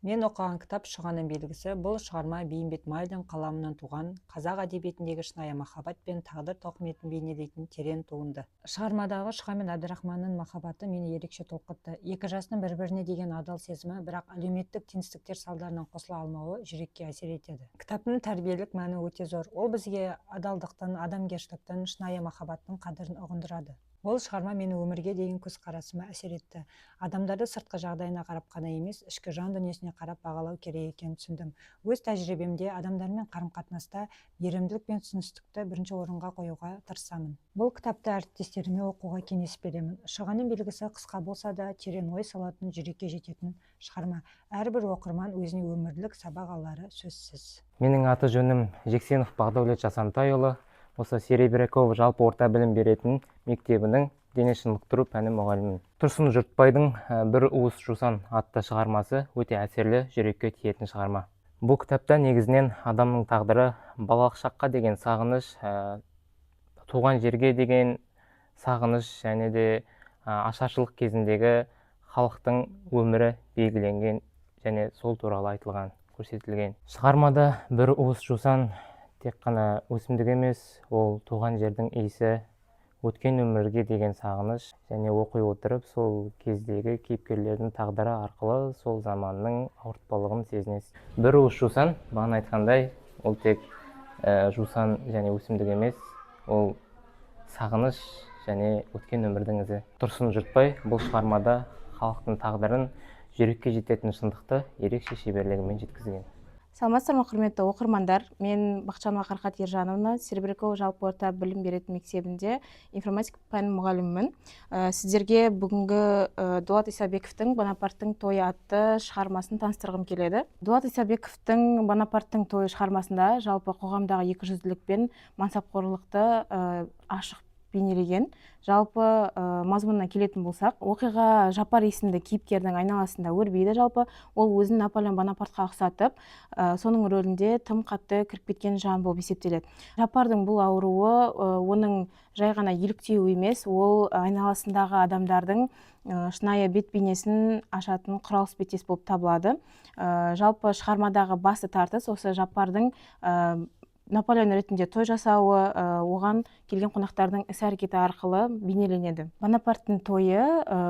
Мен оқыған кітап «Шұғаның белгісі». Бұл шығарма Бейімбет Майлин қаламынан туған, қазақ әдебиетіндегі шынайы махаббат пен тағдыр тауқыметін бейнелейтін терең туынды. Шығармадағы Шұға мен Әбдірахманның махаббаты мені ерекше толқытты. Екі жастың бір-біріне деген адал сезімі, бірақ әлеуметтік теңсіздіктер салдарынан қосыла алмауы жүрекке әсер етеді. Кітаптың тәрбиелік мәні өте зор. Ол бізге адалдықтың, адамгершіліктің, шынайы махаббаттың қадірін ұғындырады. Бұл шығарма мені өмірге деген көзқарасыма әсер етті. Адамдарды сыртқы жағдайына қарап қана емес, ішкі жан дүниесіне қарап бағалау керек екенін түсіндім. Өз тәжірибемде адамдармен қарым-қатынаста мейірімділік пен түсіністікті бірінші орынға қоюға тырысамын. Бұл кітапты әріптестеріме оқуға кеңес беремін. Шұғаның белгісі қысқа болса да терең ой салатын, жүрекке жететін шығарма. Әрбір оқырман өзіне өмірлік сабақ алары сөзсіз. Менің аты жөнім Жексенов Бақдәулет Жасантайұлы. Осы Серебряков жалпы орта білім беретін мектебінің дене шынықтыру пәні мұғалімімін. Тұрсын Жұртбайдың «Бір уыс жусан» атты шығармасы өте әсерлі, жүрекке тиетін шығарма. Бұл кітапта негізінен адамның тағдыры, балалық шаққа деген сағыныш, туған жерге деген сағыныш және де ашаршылық кезіндегі халықтың өмірі белгіленген және сол туралы айтылған, көрсетілген. Шығармада бір уыс жусан тек қана өсімдік емес, ол туған жердің иісі, өткен өмірге деген сағыныш, және оқи отырып сол кездегі кейіпкерлердің тағдыры арқылы сол заманның ауыртпалығын сезінесіз. Бір уыс жусан, бағана айтқандай, ол тек жусан және өсімдік емес, ол сағыныш және өткен өмірдің ізі. Тұрсын Жұртбай бұл шығармада халықтың тағдырын, жүрекке жететін шындықты ерекше шеберлігімен жеткізген. Саламатсыздар ма, құрметті оқырмандар? Мен Бақытжанова Қарқат Ержановна, Серебряков жалпы орта білім беретін мектебінде информатика пәні мұғалімімін. Сіздерге бүгінгі Дулат Исабековтың «Бонапарттың тойы» атты шығармасын таныстырғым келеді. Дулат Исабековтың «Бонапарттың тойы» шығармасында жалпы қоғамдағы екіжүзділік пен мансапқорлықты ашық бейнелеген. Жалпы мазмұнына келетін болсақ, оқиға Жапар есімді кейіпкердің айналасында өрбиді. Жалпы ол өзін Наполеон Бонапартқа ұқсатып, соның рөлінде тым қатты кіріп кеткен жан болып есептеледі. Жапардың бұл ауруы оның жай ғана еліктеу емес, ол айналасындағы адамдардың шынайы бет бейнесін ашатын құрал іспеттес болып табылады. Жалпы шығармадағы басты тартыс осы Жапардың Наполеон ретінде той жасауы, оған келген қонақтардың іс-әрекеті арқылы бейнеленеді. Бонапарттың тойы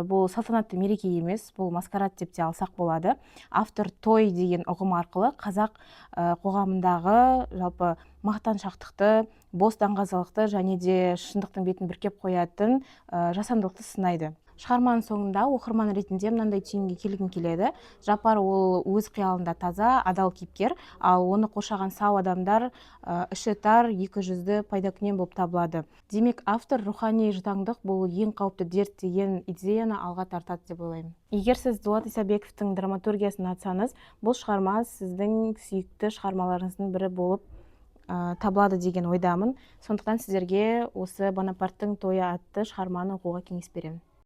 бұл салтанатты мереке емес, бұл маскарад деп те алсақ болады. Автор той деген ұғым арқылы қазақ қоғамындағы жалпы мақтаншақтықты, бос даңғазалықты және де шындықтың бетін бүркеп қоятын жасандылықты сынайды. Шығарманың соңында оқырман ретінде мынандай түйінге келгім келеді. Жапар ол өз қиялында таза, адал кейіпкер, ал оны қоршаған сау адамдар іші тар, екі жүзді, пайдакүнем болып табылады. Демек, автор рухани жұтаңдық бұл ең қауіпті дерт деген идеяны алға тартады деп ойлаймын. Егер сіз Дулат Исабековтың драматургиясын атсаңыз, бұл шығарма сіздің сүйікті шығармаларыңыздың бірі болып табылады деген ойдамын. Сондықтан сіздерге осы «Бонапарттың тойы» атты шығарманы оқуға кеңес беремін.